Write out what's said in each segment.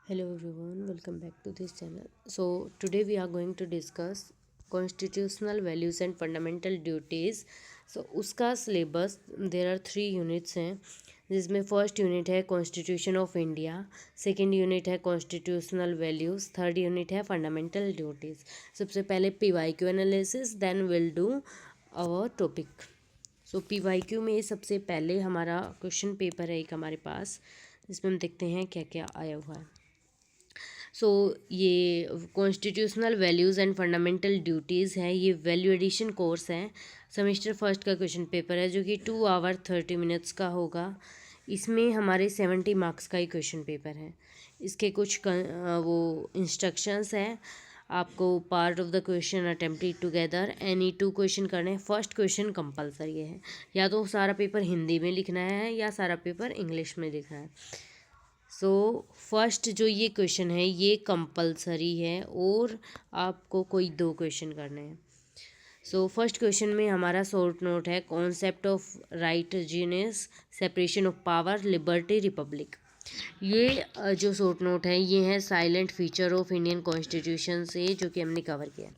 Hello everyone, welcome back to this channel. So today we are going to discuss constitutional values and fundamental duties. So उसका syllabus there are 3 units हैं, जिसमें first unit है constitution of India, second unit है constitutional values, third unit है fundamental duties. सबसे पहले PYQ analysis, then will do our topic. So PYQ में सबसे पहले हमारा क्वेश्चन पेपर है एक हमारे पास, जिसमें हम देखते हैं क्या क्या आया हुआ है. सो ये constitutional values and fundamental duties है, ये वैल्यू एडिशन कोर्स है. सेमेस्टर फर्स्ट का क्वेश्चन पेपर है जो कि 2 आवर 30 मिनट्स का होगा. इसमें हमारे 70 मार्क्स का ही क्वेश्चन पेपर है. इसके कुछ वो इंस्ट्रक्शंस हैं. आपको part of the question attempted together any 2 question करने हैं. फर्स्ट क्वेश्चन कंपलसरी है, या तो सारा पेपर हिंदी में लिखना है या सारा पेपर इंग्लिश में लिखना है. सो फर्स्ट जो ये क्वेश्चन है ये कंपलसरी है और आपको कोई 2 क्वेश्चन करने हैं. सो फर्स्ट क्वेश्चन में हमारा शॉर्ट नोट है concept of right genius, separation of power, liberty, republic. ये जो शॉर्ट नोट है ये है salient feature of Indian constitution से, जो कि हमने कवर किया.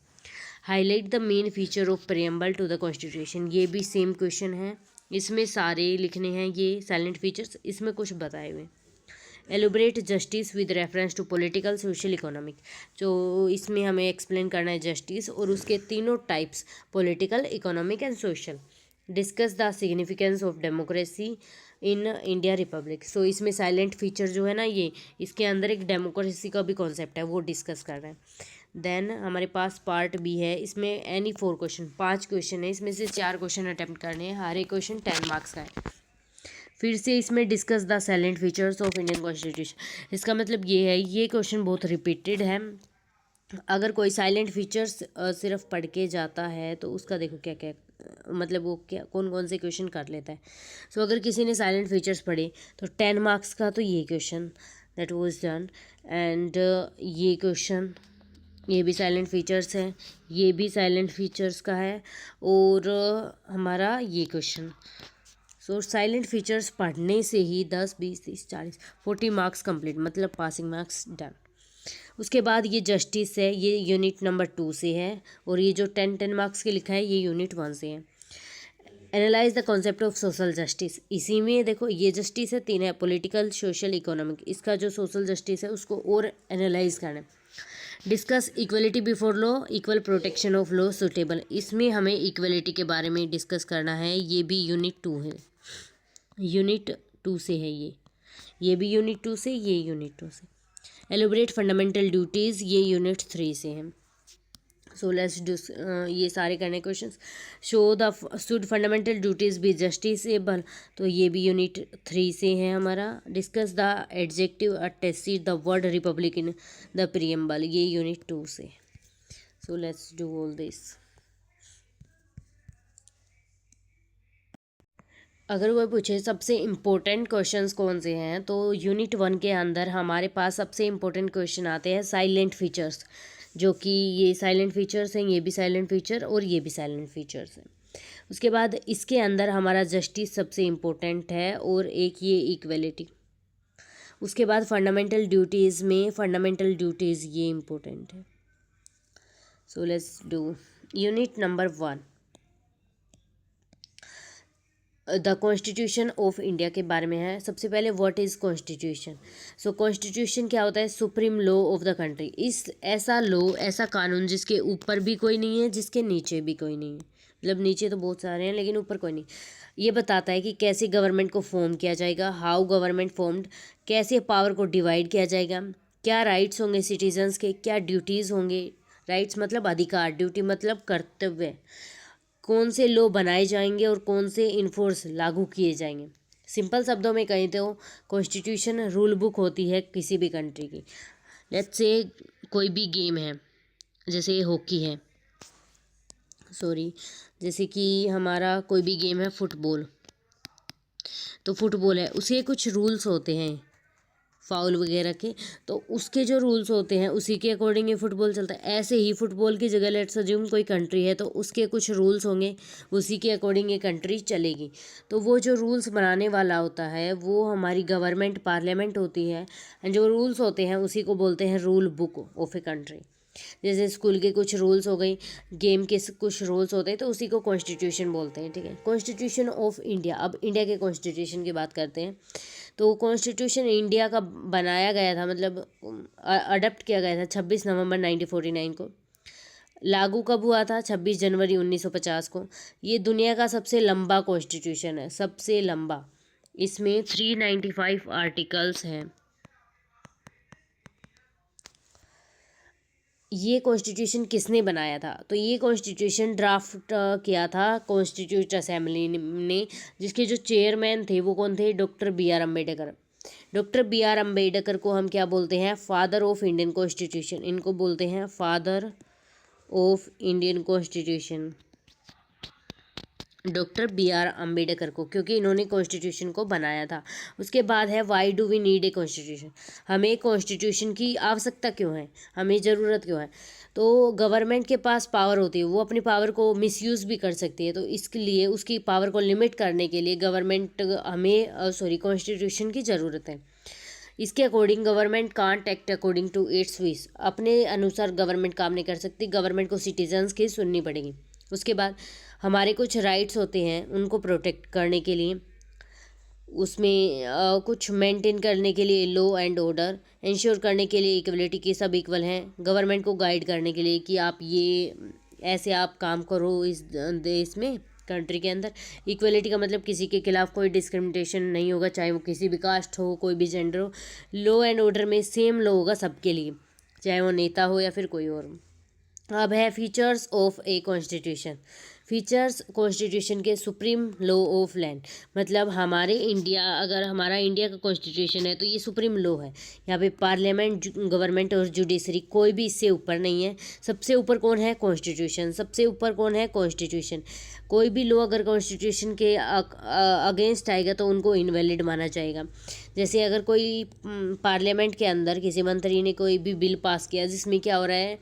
Highlight the main feature of preamble to the constitution, ये भी सेम क्वेश्चन है. इसमें सारे लिखने हैं ये साइलेंट फीचर्स, इसमें कुछ बताए हुए. Elaborate justice with reference to political, social, economic, जो इसमें हमें एक्सप्लेन करना है जस्टिस और उसके तीनों types, political, economic and social. Discuss the significance of democracy in India republic. So इसमें साइलेंट फीचर जो है ना, ये इसके अंदर एक डेमोक्रेसी का भी कॉन्सेप्ट है, वो डिस्कस कर रहे हैं. देन हमारे पास पार्ट बी है, इसमें एनी 4 क्वेश्चन, 5 क्वेश्चन है, इसमें से 4 क्वेश्चन अटैम्प्ट करने हैं. हर एक क्वेश्चन 10 मार्क्स का है. फिर से इसमें discuss the salient features of Indian constitution. इसका मतलब ये है, ये क्वेश्चन बहुत रिपीटेड है. अगर कोई साइलेंट फीचर्स सिर्फ पढ़ के जाता है तो उसका देखो क्या क्या मतलब वो क्या कौन कौन से क्वेश्चन कर लेता है. सो अगर किसी ने साइलेंट फीचर्स पढ़े तो 10 मार्क्स का तो ये question that was done. And ये क्वेश्चन, ये भी साइलेंट फीचर्स है, ये भी साइलेंट फीचर्स का है, और हमारा ये क्वेश्चन. सो साइलेंट फीचर्स पढ़ने से ही 10 20 30 40 40 मार्क्स कंप्लीट, मतलब पासिंग मार्क्स डन. उसके बाद ये जस्टिस है, ये यूनिट नंबर 2 से है, और ये जो 10 मार्क्स के लिखा है ये यूनिट 1 से है. Analyse the concept of social justice, इसी में देखो ये जस्टिस है 3 है, पॉलिटिकल, सोशल, इकोनॉमिक. इसका जो सोशल जस्टिस है उसको और एनालाइज करना है. Discuss equality before law, equal protection of law suitable. इसमें हमें इक्वलिटी के बारे में डिस्कस करना है, ये भी यूनिट 2 है, यूनिट 2 से है ये भी यूनिट 2 से, ये यूनिट 2 से. एलोबरेट फंडामेंटल ड्यूटीज़, ये यूनिट 3 से है. सो लेट्स डू ये सारे करने questions. Show the should fundamental duties be justiciable, तो ये भी यूनिट 3 से है हमारा. Discuss the adjective attached the word republic in the preamble, ये यूनिट 2 से. So let's do all this. अगर कोई पूछे सबसे इम्पोर्टेंट क्वेश्चंस कौन से हैं, तो यूनिट 1 के अंदर हमारे पास सबसे इम्पोर्टेंट क्वेश्चन आते हैं साइलेंट फीचर्स, जो कि ये साइलेंट फीचर्स हैं, ये भी साइलेंट फीचर और ये भी साइलेंट फीचर्स हैं. उसके बाद इसके अंदर हमारा जस्टिस सबसे इम्पोर्टेंट है, और एक ये इक्वलिटी. उसके बाद फंडामेंटल ड्यूटीज़ में फंडामेंटल ड्यूटीज़ ये इम्पोर्टेंट है. So let's do unit number 1, the constitution of India के बारे में है. सबसे पहले what is constitution. So constitution क्या होता है, supreme law of the country. इस ऐसा लॉ, ऐसा कानून जिसके ऊपर भी कोई नहीं है, जिसके नीचे भी कोई नहीं है. मतलब नीचे तो बहुत सारे हैं लेकिन ऊपर कोई नहीं. ये बताता है कि कैसे गवर्नमेंट को फॉर्म किया जाएगा, हाउ गवर्नमेंट फॉर्म्ड, कैसे पावर को डिवाइड किया जाएगा, क्या राइट्स होंगे सिटीजन्स के, क्या ड्यूटीज़ होंगे. राइट्स मतलब अधिकार, ड्यूटी मतलब कर्तव्य. कौन से लॉ बनाए जाएंगे और कौन से इन्फोर्स लागू किए जाएंगे. सिंपल शब्दों में कहें तो कॉन्स्टिट्यूशन रूल बुक होती है किसी भी कंट्री की. लेट्स से कोई भी गेम है, जैसे हॉकी है, सॉरी, जैसे कि हमारा कोई भी गेम है फुटबॉल, तो फुटबॉल है, उसके कुछ रूल्स होते हैं फाउल वगैरह के, तो उसके जो रूल्स होते हैं उसी के अकॉर्डिंग ये फुटबॉल चलता है। ऐसे ही फुटबॉल की जगह लेट्स अज्यूम कोई कंट्री है, तो उसके कुछ रूल्स होंगे, उसी के अकॉर्डिंग ये कंट्री चलेगी। तो वो जो रूल्स बनाने वाला होता है वो हमारी गवर्नमेंट, पार्लियामेंट होती है, एंड जो रूल्स होते हैं उसी को बोलते हैं rule book of a country. जैसे स्कूल के कुछ रूल्स हो गई, गेम के कुछ रूल्स होते हैं, तो उसी को कॉन्स्टिट्यूशन बोलते हैं। ठीक है, कॉन्स्टिट्यूशन ऑफ इंडिया। अब इंडिया के कॉन्स्टिट्यूशन की बात करते हैं। तो कॉन्स्टिट्यूशन इंडिया का बनाया गया था, मतलब अडप्ट किया गया था 26 नवंबर 1949 को। लागू कब हुआ था? 26 जनवरी 1950 को। ये दुनिया का सबसे लंबा कॉन्स्टिट्यूशन है, सबसे लंबा। इसमें 395 आर्टिकल्स हैं। ये कॉन्स्टिट्यूशन किसने बनाया था? तो ये कॉन्स्टिट्यूशन ड्राफ्ट किया था कॉन्स्टिट्यूट असेंबली ने, जिसके जो चेयरमैन थे वो कौन थे? Doctor B R Ambedkar. Doctor B R Ambedkar को हम क्या बोलते हैं? Father of Indian constitution. इनको बोलते हैं father of Indian constitution, doctor B R Ambedkar को, क्योंकि इन्होंने कॉन्स्टिट्यूशन को बनाया था। उसके बाद है why do we need a constitution. हमें कॉन्स्टिट्यूशन की आवश्यकता क्यों है, हमें ज़रूरत क्यों है? तो गवर्नमेंट के पास पावर होती है, वो अपनी पावर को मिसयूज़ भी कर सकती है। तो इसके लिए उसकी पावर को लिमिट करने के लिए गवर्नमेंट हमें कॉन्स्टिट्यूशन की ज़रूरत है। इसके according government can't act according to its wish. अपने अनुसार गवर्नमेंट काम नहीं कर सकती, गवर्नमेंट को सिटीजन्स की सुननी पड़ेगी। उसके बाद हमारे कुछ राइट्स होते हैं, उनको प्रोटेक्ट करने के लिए, उसमें कुछ मेंटेन करने के लिए लॉ एंड ऑर्डर, इंश्योर करने के लिए इक्वलिटी की सब इक्वल हैं, गवर्नमेंट को गाइड करने के लिए कि आप ये ऐसे आप काम करो इस देश में, कंट्री के अंदर। इक्वलिटी का मतलब किसी के खिलाफ कोई डिस्क्रिमिनेशन नहीं होगा, चाहे वो किसी भी कास्ट हो, कोई भी जेंडर हो। लॉ एंड ऑर्डर में सेम लॉ होगा सबके लिए, चाहे वो नेता हो या फिर कोई और। अब है features of a constitution. Features constitution के, सुप्रीम लॉ ऑफ लैंड, मतलब हमारे इंडिया, अगर हमारा इंडिया का कॉन्स्टिट्यूशन है तो ये सुप्रीम लॉ है। यहाँ पे पार्लियामेंट, गवर्नमेंट और जुडिशरी कोई भी इससे ऊपर नहीं है। सबसे ऊपर कौन है? कॉन्स्टिट्यूशन। सबसे ऊपर कौन है? कॉन्स्टिट्यूशन। कोई भी लॉ अगर कॉन्स्टिट्यूशन के अगेंस्ट आएगा तो उनको इनवैलिड माना जाएगा। जैसे अगर कोई पार्लियामेंट के अंदर किसी मंत्री ने कोई भी बिल पास किया जिसमें क्या हो रहा है,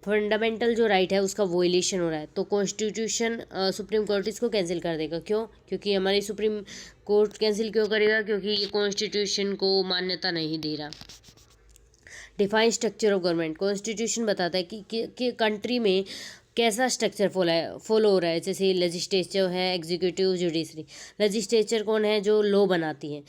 फंडामेंटल जो राइट है उसका वोलेशन हो रहा है, तो कॉन्स्टिट्यूशन सुप्रीम कोर्ट इसको कैंसिल कर देगा। क्यों? क्योंकि हमारी सुप्रीम कोर्ट कैंसिल क्यों करेगा? क्योंकि ये कॉन्स्टिट्यूशन को मान्यता नहीं दे रहा। Define structure of government. Constitution बताता है कि कंट्री में कैसा स्ट्रक्चर फॉलो हो रहा है। जैसे लेजिस्लेचर है, एग्जीक्यूटिव, जुडिशरी। लेजिस्लेचर कौन है? जो लॉ बनाती है।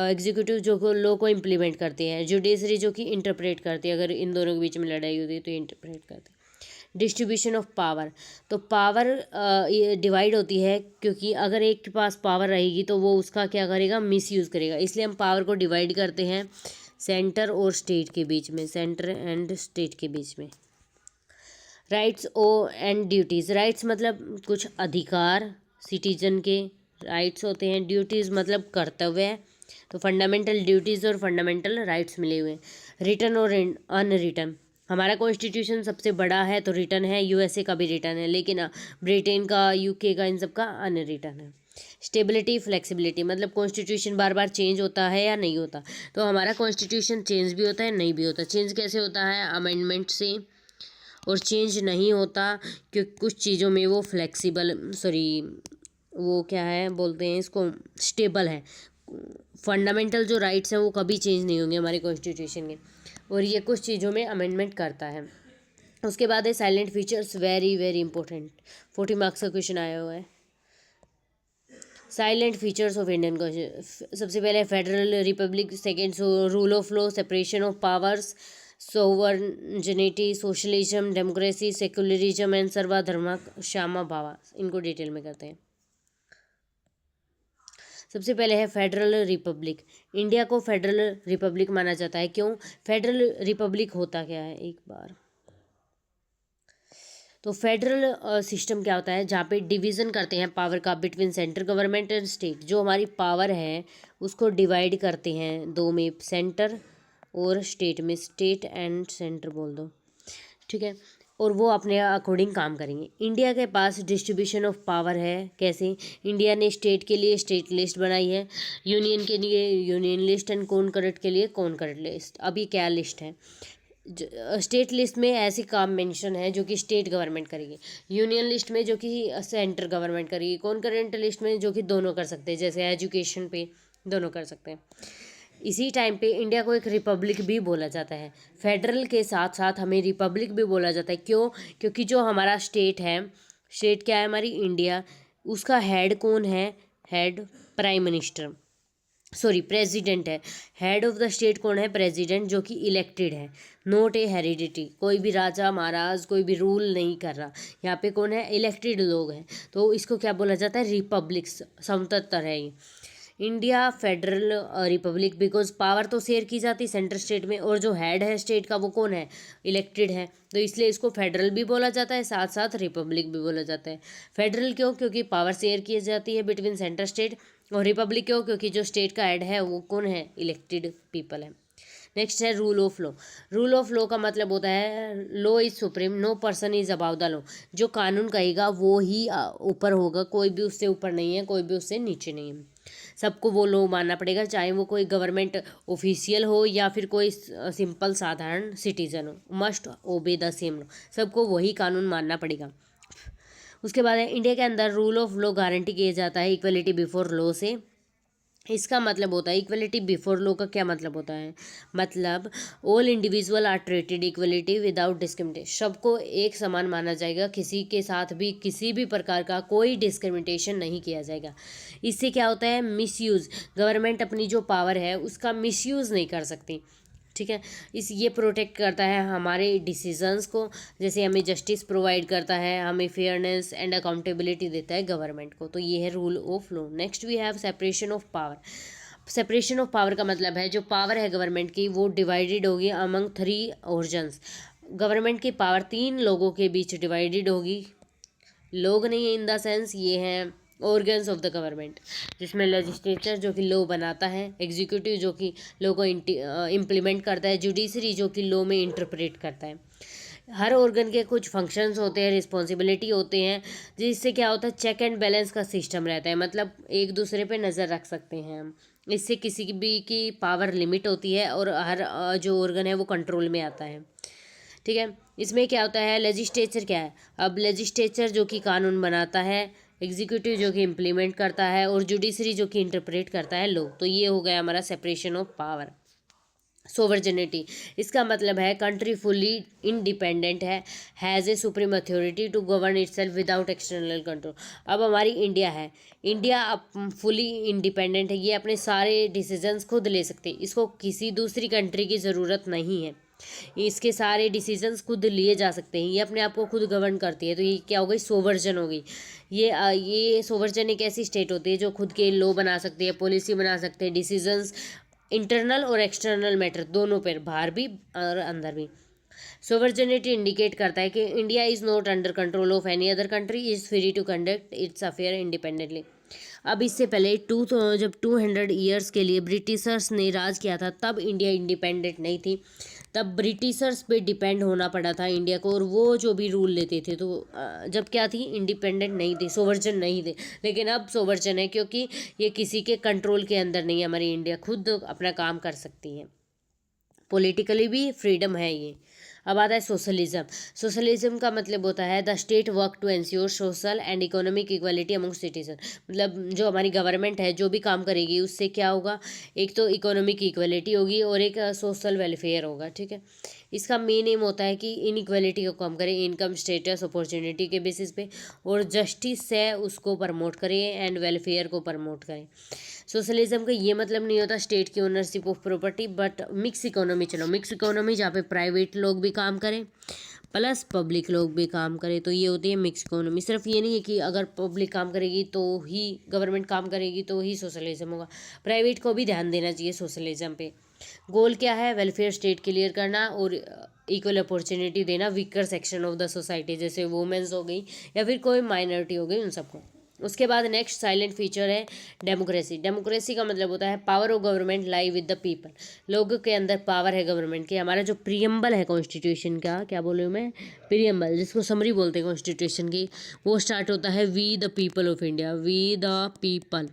एग्जीक्यूटिव जो लॉ को इम्प्लीमेंट करती है। जुडिशरी जो कि इंटरप्रेट करती है, अगर इन दोनों के बीच में लड़ाई होती है तो इंटरप्रेट करती है। डिस्ट्रीब्यूशन ऑफ पावर, तो पावर ये डिवाइड होती है, क्योंकि अगर एक के पास पावर रहेगी तो वो उसका क्या करेगा? मिसयूज़ करेगा। इसलिए हम पावर को डिवाइड करते हैं सेंटर और स्टेट के बीच में, सेंटर एंड स्टेट के बीच में। राइट्स ओ एंड ड्यूटीज़। राइट्स मतलब कुछ अधिकार सिटीजन के, राइट्स होते हैं। ड्यूटीज़ मतलब कर्तव्य है। तो फंडामेंटल ड्यूटीज़ और फंडामेंटल राइट्स मिले हुए हैं। रिटन और अनरिटन। हमारा कॉन्स्टिट्यूशन सबसे बड़ा है तो रिटन है, यूएसए का भी रिटन है, लेकिन ब्रिटेन का, यूके का, इन सब का अनरिटन है। स्टेबिलिटी, फ्लेक्सिबिलिटी, मतलब कॉन्स्टिट्यूशन बार बार चेंज होता है या नहीं होता। तो हमारा कॉन्स्टिट्यूशन चेंज भी होता है, नहीं भी होता। चेंज कैसे होता है? अमेंडमेंट से। और चेंज नहीं होता क्योंकि कुछ चीज़ों में वो फ्लेक्सिबल, वो क्या है बोलते हैं इसको, स्टेबल है। फंडामेंटल जो राइट्स हैं वो कभी चेंज नहीं होंगे हमारे कॉन्स्टिट्यूशन के, और ये कुछ चीज़ों में अमेंडमेंट करता है। उसके बाद है salient features, very very important, 40 marks का क्वेश्चन आया हुआ है। Salient features of Indian constitution, सबसे पहले federal Republic, second rule of law, separation of powers, sovereignty, socialism, democracy, secularism and सर्वधर्म क्षमा भावा। इनको डिटेल में करते हैं। सबसे पहले है फेडरल रिपब्लिक। इंडिया को फेडरल रिपब्लिक माना जाता है। क्यों? फेडरल रिपब्लिक होता क्या है, एक बार तो फेडरल सिस्टम क्या होता है? जहाँ पे डिवीज़न करते हैं पावर का between central government and state. जो हमारी पावर है उसको डिवाइड करते हैं दो में, सेंटर और स्टेट में, स्टेट एंड सेंटर बोल दो, ठीक है। और वो अपने अकॉर्डिंग काम करेंगे। इंडिया के पास डिस्ट्रीब्यूशन ऑफ पावर है। कैसे? इंडिया ने स्टेट के लिए स्टेट लिस्ट बनाई है, यूनियन के लिए यूनियन लिस्ट एंड कॉनकरेंट के लिए कॉनकरेंट लिस्ट। अब ये क्या लिस्ट है? स्टेट लिस्ट में ऐसे काम मेंशन है जो कि स्टेट गवर्नमेंट करेगी, यूनियन लिस्ट में जो कि सेंटर गवर्नमेंट करेगी, कॉनकरेंट लिस्ट में जो कि दोनों कर सकते हैं, जैसे एजुकेशन पे दोनों कर सकते हैं। इसी टाइम पे इंडिया को एक रिपब्लिक भी बोला जाता है। फेडरल के साथ साथ हमें रिपब्लिक भी बोला जाता है। क्यों? क्योंकि जो हमारा स्टेट है, स्टेट क्या है हमारी इंडिया, उसका हेड कौन है? Head prime minister, sorry president है। हेड ऑफ द स्टेट कौन है? प्रेसिडेंट, जो कि इलेक्टेड है, नॉट ए हेरिडिटी। कोई भी राजा महाराज कोई भी रूल नहीं कर रहा, यहाँ पे कौन है? इलेक्टेड लोग हैं। तो इसको क्या बोला जाता है? रिपब्लिक, समतंत्र है ये India federal Republic, because power तो शेयर की जाती सेंटर स्टेट में, और जो हेड है स्टेट का वो कौन है? इलेक्टेड है। तो इसलिए इसको फेडरल भी बोला जाता है, साथ साथ रिपब्लिक भी बोला जाता है। फेडरल क्यों? क्योंकि पावर शेयर की जाती है बिटवीन सेंटर स्टेट, और रिपब्लिक क्यों? क्योंकि जो स्टेट का हेड है वो कौन है? इलेक्टेड पीपल है। नेक्स्ट है rule of law. Rule of law का मतलब होता है law is supreme, no person is above the law. जो कानून कहेगा वो ही ऊपर होगा, कोई भी उससे ऊपर नहीं है, कोई भी उससे नीचे नहीं है। सबको वो लॉ मानना पड़ेगा, चाहे वो कोई गवर्नमेंट ऑफिशियल हो या फिर कोई सिंपल साधारण सिटीजन हो, must obey the same law. सबको वही कानून मानना पड़ेगा। उसके बाद है इंडिया के अंदर रूल ऑफ लॉ गारंटी किया जाता है इक्वलिटी बिफोर लॉ से। इसका मतलब होता है इक्वलिटी बिफोर लॉ का क्या मतलब होता है? मतलब all individual are treated equality without discrimination. सबको एक समान माना जाएगा, किसी के साथ भी किसी भी प्रकार का कोई डिस्क्रिमिनेशन नहीं किया जाएगा। इससे क्या होता है? मिसयूज़, गवर्नमेंट अपनी जो पावर है उसका मिसयूज़ नहीं कर सकती। ठीक है, ये प्रोटेक्ट करता है हमारे डिसीजंस को, जैसे हमें जस्टिस प्रोवाइड करता है, हमें फेयरनेस एंड अकाउंटेबिलिटी देता है गवर्नमेंट को। तो ये है rule of law. Next we have separation of power. Separation of power का मतलब है जो पावर है गवर्नमेंट की वो डिवाइडेड होगी अमंग 3 ऑर्गन्स। गवर्नमेंट की पावर 3 लोगों के बीच डिवाइडेड होगी। लोग नहीं है इन द सेंस, ये हैं ऑर्गन्स ऑफ द गवर्नमेंट, जिसमें लेजिस्लेचर जो कि लॉ बनाता है, एग्जीक्यूटिव जो कि लॉ को इम्प्लीमेंट करता है, जुडिशरी जो कि लॉ में इंटरप्रेट करता है। हर ऑर्गन के कुछ फंक्शंस होते हैं, रिस्पॉन्सिबिलिटी होते हैं, जिससे क्या होता है? चेक एंड बैलेंस का सिस्टम रहता है, मतलब एक दूसरे पे नज़र रख सकते हैं हम। इससे किसी भी की पावर लिमिट होती है और हर जो ऑर्गन है वो कंट्रोल में आता है। ठीक है, इसमें क्या होता है? लेजिस्लेचर क्या है? अब लेजिस्लेचर जो कि कानून बनाता है, एग्जीक्यूटिव जो कि इम्प्लीमेंट करता है, और जुडिशरी जो कि इंटरप्रेट करता है लॉ। तो ये हो गया हमारा सेपरेशन ऑफ पावर। सोवर्जिनिटी, इसका मतलब है country fully independent has a supreme authority to govern itself without external control. अब हमारी इंडिया है, इंडिया अब फुली इंडिपेंडेंट है, ये अपने सारे डिसीजंस खुद ले सकते हैं, इसको किसी दूसरी कंट्री की ज़रूरत नहीं है, इसके सारे डिसीजंस खुद लिए जा सकते हैं, ये अपने आप को खुद गवर्न करती है। तो ये क्या हो गई? सोवर्जन हो गई। ये सोवर्जन एक ऐसी स्टेट होती है जो खुद के लॉ बना सकती है, पॉलिसी बना सकते हैं, डिसीजंस इंटरनल और एक्सटर्नल मैटर दोनों पर, बाहर भी और अंदर भी। सोवर्जनिटी इंडिकेट करता है कि India is not under control of any other country, is free to conduct its affair independently. अब इससे पहले जब 200 ईयर्स के लिए ब्रिटिशर्स ने राज किया था, तब इंडिया इंडिपेंडेंट नहीं थी, तब ब्रिटिशर्स पे डिपेंड होना पड़ा था इंडिया को, और वो जो भी रूल लेते थे। तो जब क्या थी? इंडिपेंडेंट नहीं थी, सोवर्जन नहीं थे। लेकिन अब सोवर्जन है, क्योंकि ये किसी के कंट्रोल के अंदर नहीं है, हमारी इंडिया खुद अपना काम कर सकती है, पॉलिटिकली भी फ्रीडम है ये। अब आता है सोशलिज्म। सोशलिज्म का मतलब होता है the state work to ensure social and economic equality among citizen. मतलब जो हमारी गवर्नमेंट है जो भी काम करेगी उससे क्या होगा? एक तो इकोनॉमिक इक्वालिटी होगी और एक सोशल वेलफेयर होगा। ठीक है, इसका मेन एम होता है कि इनइक्वालिटी को कम करें, इनकम स्टेटस अपॉर्चुनिटी के बेसिस पे, और जस्टिस है उसको प्रमोट करें एंड वेलफेयर को प्रमोट करें। सोशलिज्म का ये मतलब नहीं होता स्टेट की ownership of property, but mix economy. चलो मिक्स इकोनॉमी जहाँ पे प्राइवेट लोग भी काम करें प्लस पब्लिक लोग भी काम करें, तो ये होती है मिक्स इकोनॉमी। सिर्फ ये नहीं है कि अगर पब्लिक काम करेगी तो ही, गवर्नमेंट काम करेगी तो ही सोशलिज्म होगा, प्राइवेट को भी ध्यान देना चाहिए सोशलिज्म पे। गोल क्या है? वेलफेयर स्टेट क्लियर करना और इक्वल अपॉर्चुनिटी देना weaker section of the society, जैसे वुमेन्स हो गई या फिर कोई माइनॉरिटी हो गई, उन सबको। उसके बाद नेक्स्ट साइलेंट फीचर है डेमोक्रेसी। डेमोक्रेसी का मतलब होता है power of government lie with the people. लोगों के अंदर पावर है गवर्नमेंट की। हमारा जो प्रियम्बल है कॉन्स्टिट्यूशन का, क्या बोल रही हूँ मैं, प्रियम्बल, जिसको समरी बोलते हैं कॉन्स्टिट्यूशन की, वो स्टार्ट होता है we the people of India. We the people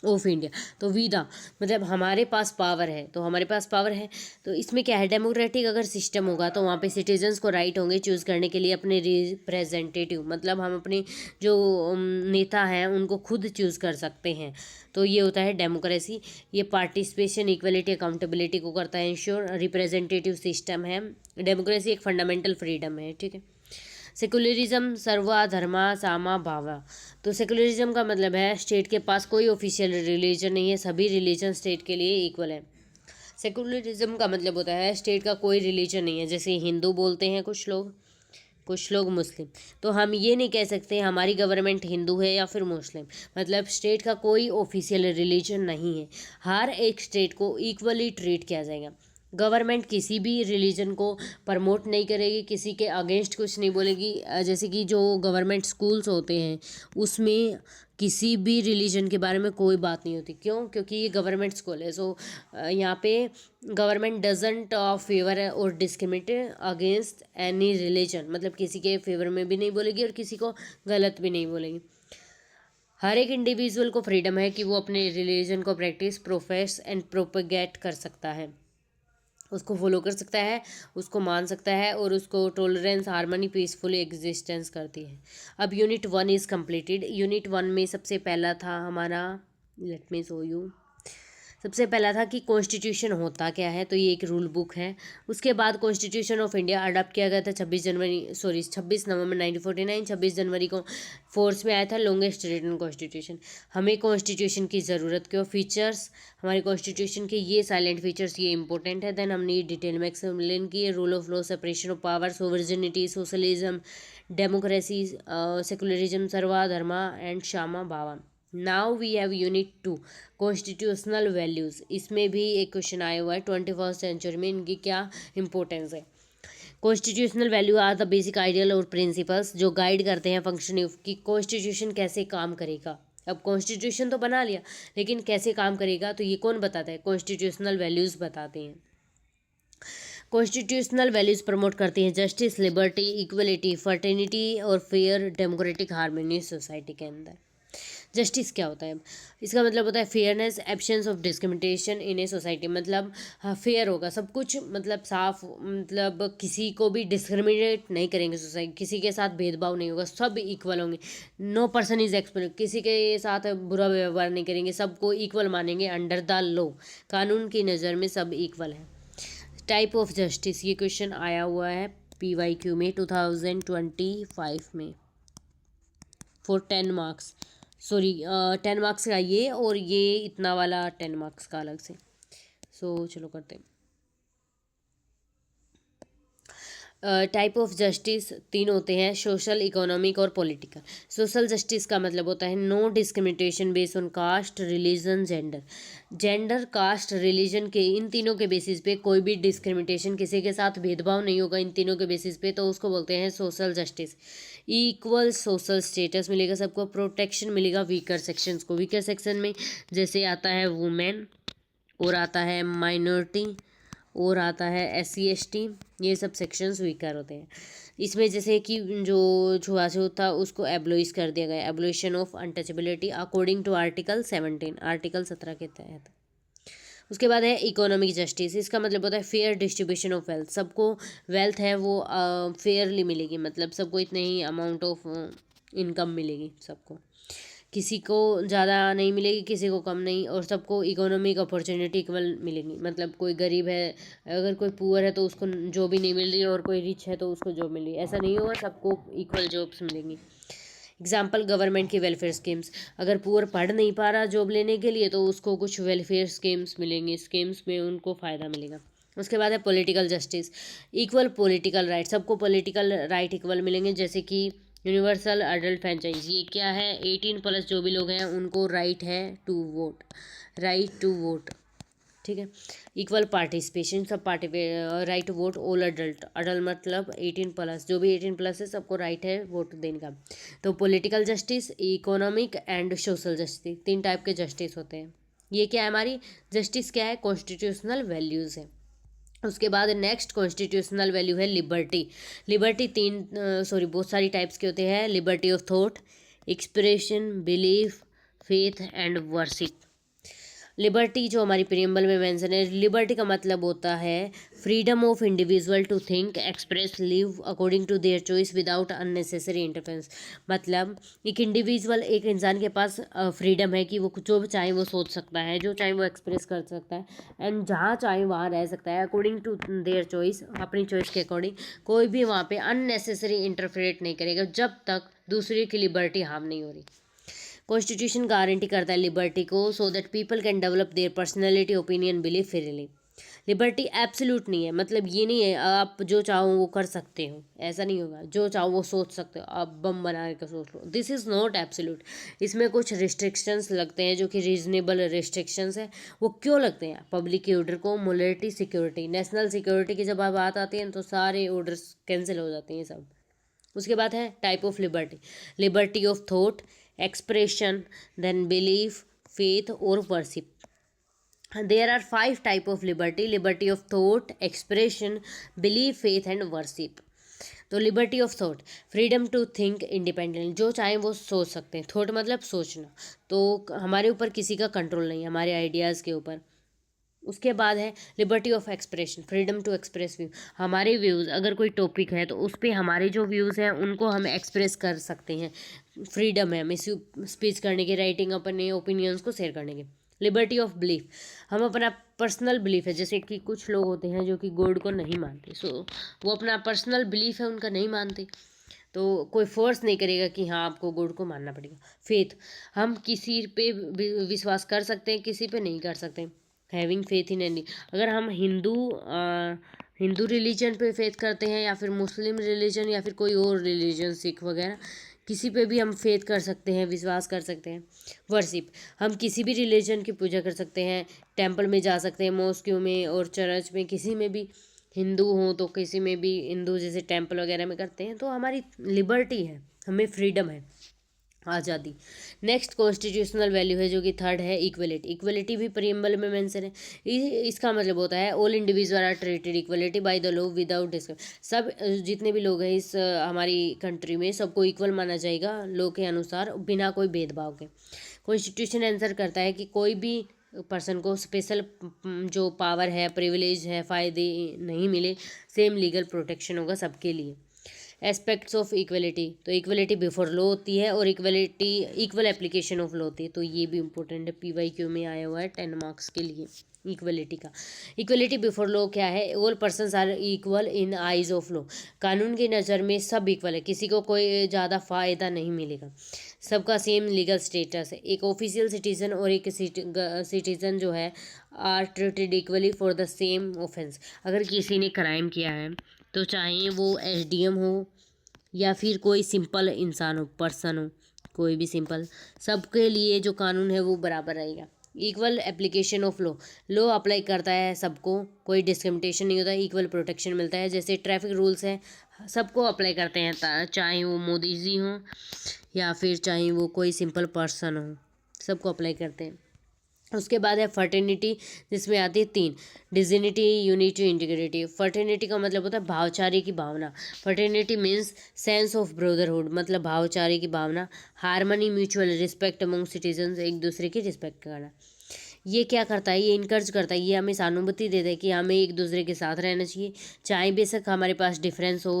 of India. तो वीदा मतलब हमारे पास पावर है, तो हमारे पास पावर है, तो इसमें क्या है, डेमोक्रेटिक अगर सिस्टम होगा तो वहाँ पे सिटीजन्स को राइट होंगे चूज़ करने के लिए अपने रिप्रेजेंटेटिव। मतलब हम अपने जो नेता हैं उनको खुद चूज़ कर सकते हैं। तो ये होता है डेमोक्रेसी। ये पार्टिसिपेशन, इक्वलिटी, अकाउंटेबिलिटी को करता है इंश्योर। रिप्रेजेंटेटिव सिस्टम है। डेमोक्रेसी एक फंडामेंटल फ्रीडम है, ठीक है। सेकुलरिज्म सर्वा धर्मा सामा भावा। तो सेकुलरिज्म का मतलब है स्टेट के पास कोई ऑफिशियल रिलीजन नहीं है, सभी रिलीजन स्टेट के लिए इक्वल है। सेकुलरिज्म का मतलब होता है स्टेट का कोई रिलीजन नहीं है, जैसे हिंदू बोलते हैं कुछ लोग मुस्लिम। तो हम ये नहीं कह सकते हमारी गवर्नमेंट हिंदू है या फिर मुस्लिम। मतलब स्टेट का कोई ऑफिशियल रिलीजन नहीं है, हर एक स्टेट को इक्वली ट्रीट किया जाएगा। गवर्नमेंट किसी भी रिलीजन को प्रमोट नहीं करेगी, किसी के अगेंस्ट कुछ नहीं बोलेगी। जैसे कि जो गवर्नमेंट स्कूल्स होते हैं उसमें किसी भी रिलीजन के बारे में कोई बात नहीं होती। क्यों? क्योंकि ये गवर्नमेंट स्कूल है। सो यहाँ पे गवर्नमेंट डजंट फेवर और डिस्क्रिमिनेट अगेंस्ट एनी रिलीजन। मतलब किसी के फेवर में भी नहीं बोलेगी और किसी को गलत भी नहीं बोलेगी। हर एक इंडिविजुअल को फ्रीडम है कि वो अपने रिलीजन को प्रैक्टिस, प्रोफेस एंड प्रोपेगेट कर सकता है, उसको फॉलो कर सकता है, उसको मान सकता है, और उसको टॉलरेंस, हार्मनी, पीसफुल एग्जिस्टेंस करती है। अब यूनिट 1 इज़ कम्प्लीटेड। यूनिट 1 में सबसे पहला था हमारा, लेट मी शो यू, सबसे पहला था कि कॉन्स्टिट्यूशन होता क्या है। तो ये एक रूल बुक है। उसके बाद कॉन्स्टिट्यूशन ऑफ इंडिया अडॉप्ट किया गया था 26 नवंबर 1949। 26 जनवरी को फोर्स में आया था, लॉन्गेस्ट रिटन कॉन्स्टिट्यूशन। हमें कॉन्स्टिट्यूशन की ज़रूरत क्यों? फीचर्स हमारे कॉन्स्टिट्यूशन के ये साइलेंट फीचर्स, ये इंपॉर्टेंट है। देन हमने डिटेल में एक्सप्लेन किए। Rule of law, separation of power, sovereignty, socialism, democracy, secularism, sarva dharma and sama bhava. Now we have unit 2 constitutional values. इसमें भी एक क्वेश्चन आया हुआ है 21st सेंचुरी में, इनकी क्या इंपॉर्टेंस है। Constitutional value are the basic ideal और प्रिंसिपल्स जो गाइड करते हैं फंक्शनिंग की कॉन्स्टिट्यूशन कैसे काम करेगा। अब कॉन्स्टिट्यूशन तो बना लिया, लेकिन कैसे काम करेगा तो ये कौन बताता है? कॉन्स्टिट्यूशनल वैल्यूज़ बताते हैं। कॉन्स्टिट्यूशनल वैल्यूज़ प्रमोट करती हैं जस्टिस, लिबर्टी, इक्वलिटी, फर्टर्निटी और फेयर डेमोक्रेटिक हार्मनी सोसाइटी के अंदर। जस्टिस क्या होता है? इसका मतलब होता है fairness, absence of discrimination in a society. मतलब फेयर होगा सब कुछ, मतलब साफ, मतलब किसी को भी डिस्क्रिमिनेट नहीं करेंगे सोसाइटी, किसी के साथ भेदभाव नहीं होगा, सब इक्वल होंगे। नो पर्सन इज एक्सपेक्टेड, किसी के साथ बुरा व्यवहार नहीं करेंगे, सबको इक्वल मानेंगे अंडर द लॉ। कानून की नज़र में सब इक्वल है। टाइप ऑफ जस्टिस, ये क्वेश्चन आया हुआ है PYQ में 2025 में फॉर 10 मार्क्स। सॉरी 10 मार्क्स का ये, और ये इतना वाला 10 मार्क्स का अलग से। सो चलो करते हैं। टाइप ऑफ जस्टिस 3 होते हैं, सोशल, इकोनॉमिक और पॉलिटिकल। सोशल जस्टिस का मतलब होता है no discrimination based on caste, religion, gender, caste, religion के इन तीनों के बेसिस पे कोई भी डिस्क्रिमिनेशन, किसी के साथ भेदभाव नहीं होगा इन तीनों के बेसिस पे, तो उसको बोलते हैं social justice. Equal social status मिलेगा सबको, प्रोटेक्शन मिलेगा वीकर सेक्शंस को। वीकर सेक्शन में जैसे आता है वुमेन, और आता है माइनॉरिटी, और आता है SC ST, ये सब सेक्शंस वीकर होते हैं। इसमें जैसे कि जो छुआछूत था उसको एब्लोइश कर दिया गया, abolition of untouchability according to article 17, article 17 के तहत। उसके बाद है इकोनॉमिक जस्टिस। इसका मतलब होता है फेयर डिस्ट्रीब्यूशन ऑफ वेल्थ। सबको वेल्थ है वो फेयरली मिलेगी, मतलब सबको इतने ही अमाउंट ऑफ इनकम मिलेगी सबको, किसी को ज़्यादा नहीं मिलेगी, किसी को कम नहीं, और सबको इकोनॉमिक अपॉर्चुनिटी इक्वल मिलेगी। मतलब कोई गरीब है, अगर कोई पुअर है तो उसको जॉब भी नहीं मिल रही, और कोई रिच है तो उसको जॉब मिल रही है, ऐसा नहीं होगा, सबको इक्वल जॉब्स मिलेंगी। एग्जाम्पल गवर्नमेंट की वेलफेयर स्कीम्स, अगर पुअर पढ़ नहीं पा रहा जॉब लेने के लिए तो उसको कुछ वेलफेयर स्कीम्स मिलेंगी, स्कीम्स में उनको फ़ायदा मिलेगा। उसके बाद है political justice, equal political right, सबको पॉलिटिकल राइट इक्वल मिलेंगे। जैसे कि यूनिवर्सल अडल्ट फ्रेंचाइज, ये क्या है? 18+ जो भी लोग हैं उनको राइट है to vote, right to vote. ठीक है। इक्वल पार्टिसिपेशन, सब right to vote all adult, adult मतलब 18+, जो भी 18+ है सबको राइट है वोट देने का। तो political justice, economic and social justice, 3 type के जस्टिस होते हैं। ये क्या है हमारी जस्टिस, क्या है, कॉन्स्टिट्यूशनल वैल्यूज़ है। उसके बाद नेक्स्ट कॉन्स्टिट्यूशनल वैल्यू है लिबर्टी। लिबर्टी बहुत सारी टाइप्स के होते हैं। Liberty of thought, expression, belief, faith and worship. Liberty जो हमारी प्रियम्बल में मेंशन है, लिबर्टी का मतलब होता है freedom of individual to think, express, live according to their choice without unnecessary interference. मतलब एक इंडिविजुअल, एक इंसान के पास फ्रीडम है कि वो जो चाहे वो सोच सकता है, जो चाहे वो एक्सप्रेस कर सकता है, एंड जहाँ चाहे वहाँ रह सकता है अकॉर्डिंग टू देयर चॉइस, अपनी चॉइस के अकॉर्डिंग। कोई भी वहाँ पे अननेसेसरी इंटरफेरेट नहीं करेगा जब तक दूसरे की लिबर्टी हार्म नहीं हो रही। कॉन्स्टिट्यूशन गारंटी करता है लिबर्टी को, so that people can develop their personality, opinion, belief freely. Liberty absolute नहीं है, मतलब ये नहीं है आप जो चाहो वो कर सकते हो, ऐसा नहीं होगा। जो चाहो वो सोच सकते हो, आप बम बना के सोच लो, दिस इज़ नॉट एब्सोल्यूट। इसमें कुछ रिस्ट्रिक्शंस लगते हैं जो कि रीजनेबल रिस्ट्रिक्शंस है। वो क्यों लगते हैं? पब्लिक के ऑर्डर को, मोलिटी, सिक्योरिटी, नेशनल सिक्योरिटी की जब बात आती है तो सारे ऑर्डर्स कैंसिल हो जाते हैं सब। उसके बाद है type of liberty, liberty of thought, expression, then belief, faith और worship. There are 5 type of liberty, liberty of thought, expression, belief, faith and worship. तो liberty of thought, freedom to think independently, जो चाहे वो सोच सकते हैं। Thought मतलब सोचना, तो हमारे ऊपर किसी का कंट्रोल नहीं है, हमारे आइडियाज़ के ऊपर। उसके बाद है liberty of expression, freedom to express view, हमारे व्यूज़, अगर कोई टॉपिक है तो उस पर हमारे जो व्यूज़ हैं उनको हम एक्सप्रेस कर सकते हैं। फ्रीडम है हमें स्पीच करने की, राइटिंग, अपने ओपिनियंस को शेयर करने की। लिबर्टी ऑफ बिलीफ, हम अपना पर्सनल बिलीफ है, जैसे कि कुछ लोग होते हैं जो कि गॉड को नहीं मानते, सो वो अपना पर्सनल बिलीफ है उनका नहीं मानते, तो कोई फोर्स नहीं करेगा कि हाँ आपको गॉड को मानना पड़ेगा। फेथ, हम किसी पे विश्वास कर सकते हैं, किसी पे नहीं कर सकते। हैविंग फेथ इन एनी, अगर हम हिंदू रिलीजन पे फेथ करते हैं या फिर मुस्लिम रिलीजन या फिर कोई और रिलीजन, सिख वगैरह, किसी पे भी हम फेथ कर सकते हैं, विश्वास कर सकते हैं। वर्शिप, हम किसी भी रिलीजन की पूजा कर सकते हैं, टेंपल में जा सकते हैं, मॉस्क्यू में और चर्च में, किसी में भी। हिंदू हों तो किसी में भी, हिंदू जैसे टेंपल वगैरह में करते हैं, तो हमारी लिबर्टी है, हमें फ्रीडम है, आज़ादी। नेक्स्ट कॉन्स्टिट्यूशनल वैल्यू है जो कि थर्ड है इक्वलिटी। इक्वलिटी भी प्रीएम्बल में मेंशन है। इसका मतलब होता है all individual are treated equality by the law without discrimination. सब जितने भी लोग हैं इस हमारी कंट्री में, सबको इक्वल माना जाएगा लॉ के अनुसार, बिना कोई भेदभाव के। कॉन्स्टिट्यूशन आंसर करता है कि कोई भी पर्सन को स्पेशल जो पावर है, प्रिविलेज है, फ़ायदे नहीं मिले, सेम लीगल प्रोटेक्शन होगा सबके लिए। एस्पेक्ट्स ऑफ इक्वलिटी, तो इक्वलिटी बिफोर लॉ होती है और equality equal application of law होती है, तो ये भी इंपॉर्टेंट है, PYQ में आया हुआ है 10 मार्क्स के लिए इक्वलिटी का। इक्वलिटी बिफोर लॉ क्या है? All persons are equal in eyes of law, कानून की नज़र में सब इक्वल है, किसी को कोई ज़्यादा फ़ायदा नहीं मिलेगा, सबका सेम लीगल स्टेटस है। एक ऑफिशियल सिटीज़न और एक सिटीज़न जो है are treated equally for the same offence. अगर किसी ने क्राइम किया है तो चाहे वो SDM हो या फिर कोई सिंपल इंसान हो, पर्सन हो, कोई भी सिंपल, सबके लिए जो कानून है वो बराबर रहेगा। Equal application of law, law apply करता है सबको, कोई डिस्क्रिमिनेशन नहीं होता, इक्वल प्रोटेक्शन मिलता है। जैसे ट्रैफिक रूल्स हैं, सबको अप्लाई करते हैं, चाहे वो मोदी जी हों या फिर चाहे वो कोई सिंपल पर्सन हो, सबको अप्लाई करते हैं। उसके बाद है फर्टेनिटी, जिसमें आती है 3, डिजिनिटी, यूनिटी, इंटीग्रिटी। फर्टेनिटी का मतलब होता है भावचारी की भावना। Fraternity means sense of brotherhood, मतलब भावचारी की भावना। Harmony, mutual respect among citizens, एक दूसरे की रिस्पेक्ट करना। ये क्या करता है? ये इनकरेज करता है, ये हमें सहानुभूति देता है कि हमें एक दूसरे के साथ रहना चाहिए, चाहे बेशक हमारे पास डिफरेंस हो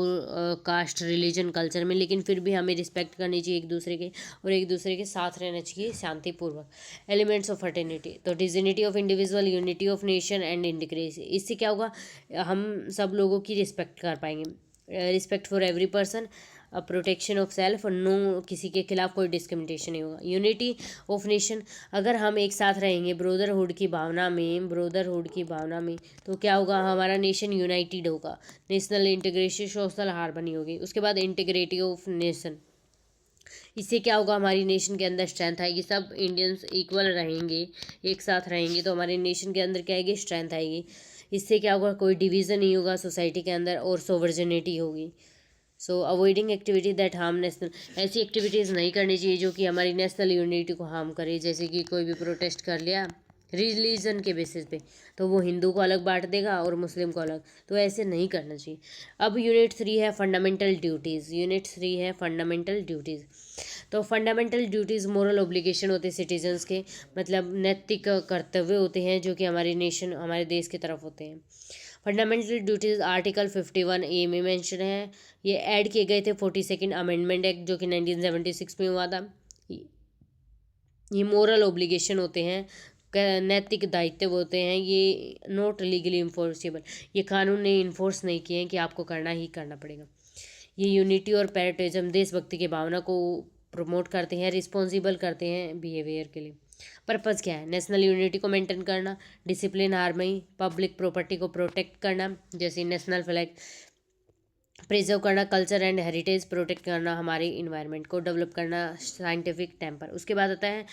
कास्ट, रिलीजन, कल्चर में, लेकिन फिर भी हमें रिस्पेक्ट करनी चाहिए एक दूसरे के, और एक दूसरे के साथ रहना चाहिए शांतिपूर्वक। एलिमेंट्स ऑफ फर्टेनिटी, तो dignity of individual, unity of nation and integrity. इससे क्या होगा? हम सब लोगों की रिस्पेक्ट कर पाएंगे, respect for every person, protection of self, no, किसी के खिलाफ कोई डिस्क्रिमिनेशन नहीं होगा। यूनिटी ऑफ नेशन, अगर हम एक साथ रहेंगे ब्रदरहुड की भावना में, तो क्या होगा? हमारा नेशन यूनाइटेड होगा। नेशनल इंटीग्रेशन, सोशल हार्मनी होगी। उसके बाद इंटीग्रिटी ऑफ नेशन, इससे क्या होगा, हमारी नेशन के अंदर स्ट्रेंथ आएगी, सब इंडियंस इक्वल रहेंगे, एक साथ रहेंगे तो हमारे नेशन के अंदर क्या आएगी, स्ट्रेंथ आएगी। इससे क्या होगा, कोई डिवीज़न नहीं होगा सोसाइटी के अंदर और सोवर्जिनिटी होगी। So avoiding activity that harm national, ऐसी एक्टिविटीज़ नहीं करनी चाहिए जो कि हमारी नेशनल यूनिटी को हार्म करे। जैसे कि कोई भी प्रोटेस्ट कर लिया रिलीजन के बेसिस पे, तो वो हिंदू को अलग बांट देगा और मुस्लिम को अलग, तो ऐसे नहीं करना चाहिए। अब यूनिट 3 है फंडामेंटल ड्यूटीज़। यूनिट 3 है फंडामेंटल ड्यूटीज़। तो फंडामेंटल ड्यूटीज़ मोरल ऑब्लिगेशन होते हैं सिटीजन्स के, मतलब नैतिक कर्तव्य होते हैं जो कि हमारे नेशन, हमारे देश की तरफ होते हैं। फंडामेंटल ड्यूटीज़ आर्टिकल 51A में मेंशन है। ये ऐड किए गए थे 42nd अमेंडमेंट एक्ट जो कि 1976 में हुआ था। ये मोरल ऑब्लिगेशन होते हैं, नैतिक दायित्व होते हैं, ये नॉट लीगली इन्फोर्सेबल, ये कानून ने इन्फोर्स नहीं किए हैं कि आपको करना ही करना पड़ेगा। ये यूनिटी और पैट्रियटिज्म, देशभक्ति की भावना को प्रमोट करते हैं, रिस्पॉन्सिबल करते हैं बिहेवियर के लिए। पर्पज़ क्या है, नेशनल यूनिटी को मेंटेन करना, डिसिप्लिन, हार्मनी, पब्लिक प्रॉपर्टी को प्रोटेक्ट करना जैसे नेशनल फ्लैग, प्रिजर्व करना कल्चर एंड हेरिटेज, प्रोटेक्ट करना हमारी इन्वायरमेंट को, डेवलप करना साइंटिफिक टेम्पर। उसके बाद आता है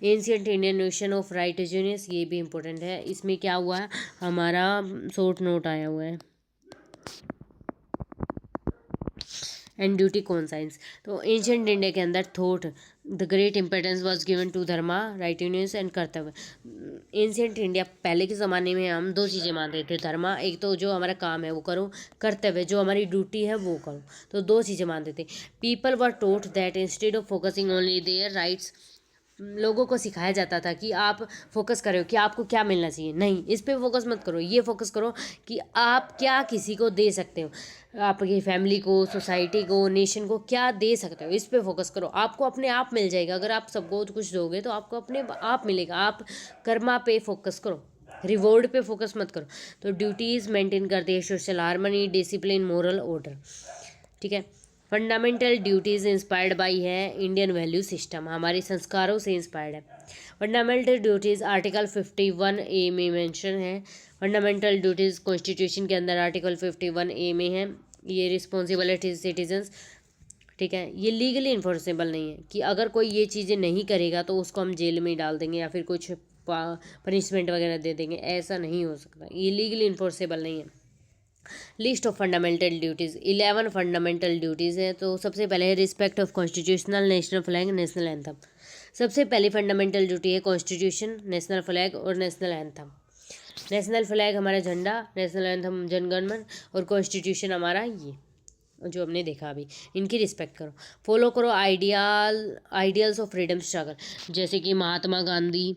ancient Indian notion of right genius, ये भी इंपॉर्टेंट है। इसमें क्या हुआ है, हमारा शॉर्ट नोट आया हुआ है, एंड ड्यूटी कॉन्साइंस। तो एंशियंट इंडिया के अंदर thought the great importance was given to dharma, right unions and kartavya. Ancient India पहले के ज़माने में हम दो चीज़ें मानते थे, धर्मा एक तो जो हमारा काम है वो करो, कर्तव्य जो हमारी ड्यूटी है वो करो, तो दो चीज़ें मानते थे। People were taught that instead of focusing only their rights, लोगों को सिखाया जाता था कि आप फोकस करो कि आपको क्या मिलना चाहिए, नहीं इस पे फोकस मत करो, ये फोकस करो कि आप क्या किसी को दे सकते हो, आपकी फैमिली को, सोसाइटी को, नेशन को क्या दे सकते हो, इस पे फोकस करो, आपको अपने आप मिल जाएगा। अगर आप सबको कुछ दोगे तो आपको अपने आप मिलेगा। आप कर्मा पे फोकस करो, रिवॉर्ड पे फोकस मत करो। तो ड्यूटीज़ मेंटेन करती है social harmony, discipline, moral order, ठीक है। फंडामेंटल ड्यूटीज़ इंस्पायर्ड बाई है इंडियन वैल्यू सिस्टम, हमारे संस्कारों से इंस्पायर्ड है। फंडामेंटल ड्यूटीज़ आर्टिकल 51A में मेंशन है। फंडामेंटल ड्यूटीज़ कॉन्स्टिट्यूशन के अंदर आर्टिकल 51A में है। ये रिस्पॉन्सिबिलिटी सिटीजन्स, ठीक है, ये लीगली इन्फोर्सेबल नहीं है कि अगर कोई ये चीज़ें नहीं करेगा तो उसको हम जेल में डाल देंगे या फिर कुछ पनिशमेंट वगैरह दे देंगे, ऐसा नहीं हो सकता, ये लीगली इन्फोर्सेबल नहीं है। List of fundamental duties, 11 fundamental duties हैं। तो सबसे पहले है respect of constitutional, national flag, national anthem. सबसे पहली फंडामेंटल ड्यूटी है कॉन्स्टिट्यूशन, नेशनल फ्लैग और नेशनल एंथम। नेशनल फ्लैग हमारा झंडा, नेशनल एंथम जनगणमन और कॉन्स्टिट्यूशन हमारा ये जो हमने देखा अभी, इनकी रिस्पेक्ट करो। फॉलो करो आइडियल्स ऑफ फ्रीडम स्ट्रगल, जैसे कि महात्मा गांधी,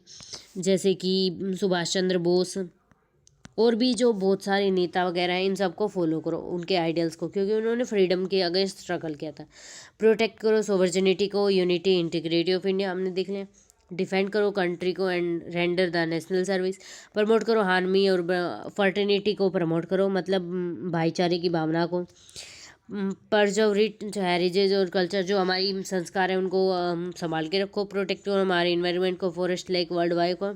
जैसे कि सुभाष चंद्र बोस और भी जो बहुत सारे नेता वगैरह हैं, इन सबको फॉलो करो, उनके आइडियल्स को, क्योंकि उन्होंने फ्रीडम के अगेंस्ट स्ट्रगल किया था। प्रोटेक्ट करो सोवर्जिनिटी को, यूनिटी इंटीग्रिटी ऑफ इंडिया, हमने देख लिया। डिफेंड करो कंट्री को and render the national service. Promote करो हार्मनी और फर्टिनिटी को प्रमोट करो, मतलब भाईचारे की भावना को। परजर्व रिच हेरिटेज और कल्चर, जो हमारी संस्कार है उनको संभाल के रखो। प्रोटेक्ट करो हमारे इन्वायरमेंट को, फॉरेस्ट लेक वर्ल्ड वाइड को,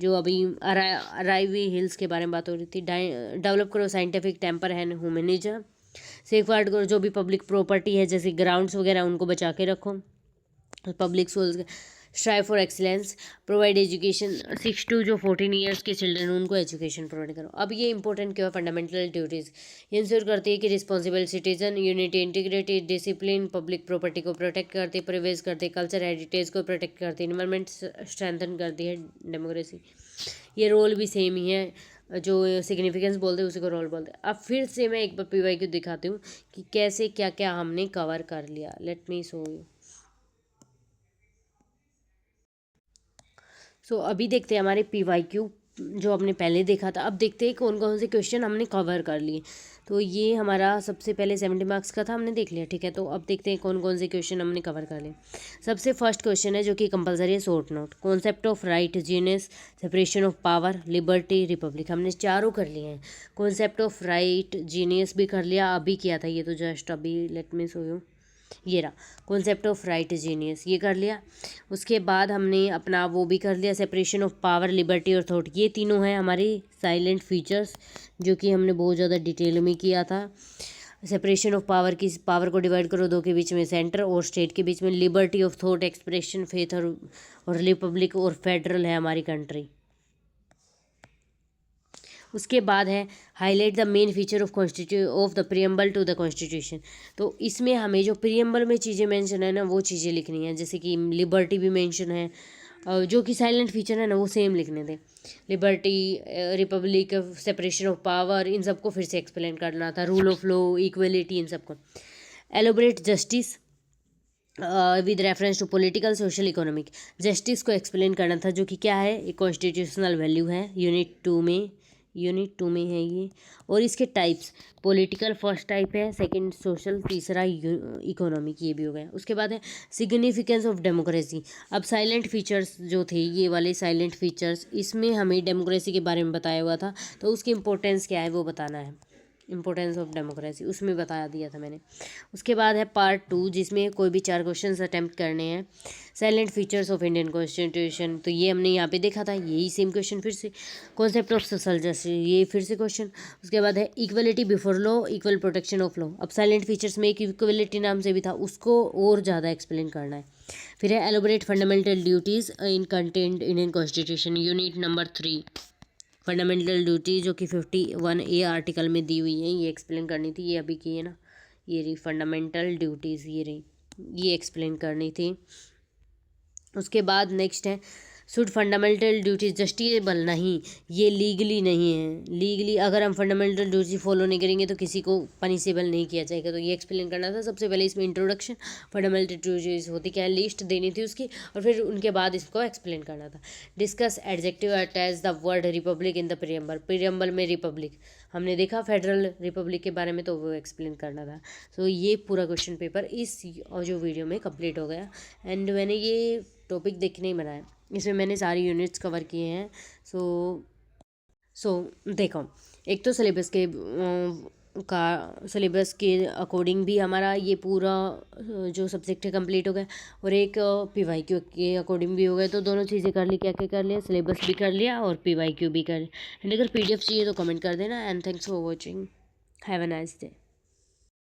जो अभी अराइवी हिल्स के बारे में बात हो रही थी। डेवलप करो scientific temper and humanism. Safeguard करो जो भी पब्लिक प्रॉपर्टी है जैसे ग्राउंड्स वगैरह, उनको बचा के रखो। Public schools, strive for excellence, provide education 6 to जो 14 ईयर्स के चिल्ड्रन उनको एजुकेशन प्रोवाइड करो। अब ये इंपॉर्टेंट क्या है, फंडामेंटल ड्यूटीज़ ये इंश्योर करती है कि responsible citizen, unity, integrity, discipline, public property को प्रोटेक्ट करती, प्रिवेज करती, कल्चर हेरिटेज को प्रोटेक्ट करती, इन्वायरमेंट स्ट्रेंथन करती है, डेमोक्रेसी। ये रोल भी सेम ही है, जो सिग्निफिकेंस बोलते हैं उसी को रोल बोलते हैं। अब फिर से मैं एक बार PYQ दिखाती हूँ कि कैसे क्या क्या हमने कवर कर लिया। Let me show you. So अभी देखते हैं हमारे PYQ जो हमने पहले देखा था। अब देखते हैं कौन कौन से क्वेश्चन हमने कवर कर लिए। तो ये हमारा सबसे पहले 70 मार्क्स का था, हमने देख लिया, ठीक है। तो अब देखते हैं कौन कौन से क्वेश्चन हमने कवर कर लिए। सबसे फर्स्ट क्वेश्चन है जो कि कंपलसरी है, short note. Concept of right, genius, separation of power, liberty, Republic, हमने चारों कर लिए हैं। कॉन्सेप्ट ऑफ राइट, जीनियस भी कर लिया, अभी किया था ये तो जस्ट अभी, लेट मी शो यू, ये रहा कॉन्सेप्ट ऑफ राइट जीनियस, ये कर लिया। उसके बाद हमने अपना वो भी कर लिया, सेपरेशन ऑफ पावर, लिबर्टी और थॉट, ये तीनों हैं हमारे साइलेंट फीचर्स जो कि हमने बहुत ज़्यादा डिटेल में किया था। सेपरेशन ऑफ पावर की पावर को डिवाइड करो दो के बीच में, सेंटर और स्टेट के बीच में, liberty of thought expression, faith और रिपब्लिक और फेडरल है हमारी कंट्री। उसके बाद है highlight the main feature of the preamble to the constitution. तो इसमें हमें जो प्रियम्बल में चीज़ें मेंशन है ना वो चीज़ें लिखनी है, जैसे कि लिबर्टी भी मेंशन है, जो कि साइलेंट फीचर है ना वो सेम लिखने थे, liberty, republic, separation of power, इन सबको फिर से एक्सप्लेन करना था, रूल ऑफ लॉ, इक्वलिटी, इन सबको। Elaborate justice with reference to political, social, economic. Justice को एक्सप्लेन करना था, जो कि क्या है, एक कॉन्स्टिट्यूशनल वैल्यू है, यूनिट टू में है ये। और इसके टाइप्स, पॉलिटिकल फर्स्ट टाइप है, सेकंड सोशल, तीसरा इकोनॉमिक, ये भी हो गया। उसके बाद है सिग्निफिकेंस ऑफ डेमोक्रेसी। अब साइलेंट फीचर्स जो थे, ये वाले साइलेंट फीचर्स, इसमें हमें डेमोक्रेसी के बारे में बताया हुआ था, तो उसकी इंपॉर्टेंस क्या है वो बताना है, इंपॉर्टेंस ऑफ डेमोक्रेसी उसमें बता दिया था मैंने। उसके बाद है पार्ट 2, जिसमें कोई भी 4 क्वेश्चन अटैम्प्ट करने हैं। Salient features of Indian constitution, तो ये हमने यहाँ पे देखा था, यही सेम क्वेश्चन फिर से। कॉन्सेप्ट ऑफ सोशल जस्टिस, ये फिर से क्वेश्चन। उसके बाद है equality before law, equal protection of law. अब साइलेंट फीचर्स में एक इक्वलिटी नाम से भी था, उसको और ज़्यादा एक्सप्लेन करना है। फिर है एलोबरेट फंडामेंटल ड्यूटीज़ इन content Indian constitution, unit number 3, fundamental duty, जो कि 51A आर्टिकल में दी हुई है, ये एक्सप्लेन करनी थी, ये अभी की है ना, ये रही फंडामेंटल ड्यूटीज़, ये रही, ये एक्सप्लेन करनी थी। उसके बाद नेक्स्ट है शुड फंडामेंटल ड्यूटीज जस्टिसेबल, नहीं, ये लीगली नहीं है। लीगली अगर हम फंडामेंटल ड्यूटी फॉलो नहीं करेंगे तो किसी को पनिशेबल नहीं किया जाएगा, तो ये एक्सप्लेन करना था। सबसे पहले इसमें इंट्रोडक्शन, फंडामेंटल ड्यूटीज होती क्या है, लिस्ट देनी थी उसकी, और फिर उनके बाद इसको एक्सप्लेन करना था। Discuss adjective attach the word republic in the preamble में रिपब्लिक हमने देखा, फेडरल रिपब्लिक के बारे में, तो वो एक्सप्लेन करना था। तो ये पूरा क्वेश्चन पेपर इस जो वीडियो में कंप्लीट हो गया। एंड मैंने ये टॉपिक देखने ही बनाया, इसमें मैंने सारी यूनिट्स कवर किए हैं। सो देखो, एक तो सिलेबस के अकॉर्डिंग भी हमारा ये पूरा जो सब्जेक्ट है कंप्लीट हो गया, और एक PYQ के अकॉर्डिंग भी हो गया। तो दोनों चीज़ें कर ली, क्या क्या कर लिया, सिलेबस भी कर लिया और PYQ भी कर लिया। एंड अगर PDF चाहिए तो कमेंट कर देना। And thanks for watching, have a nice day.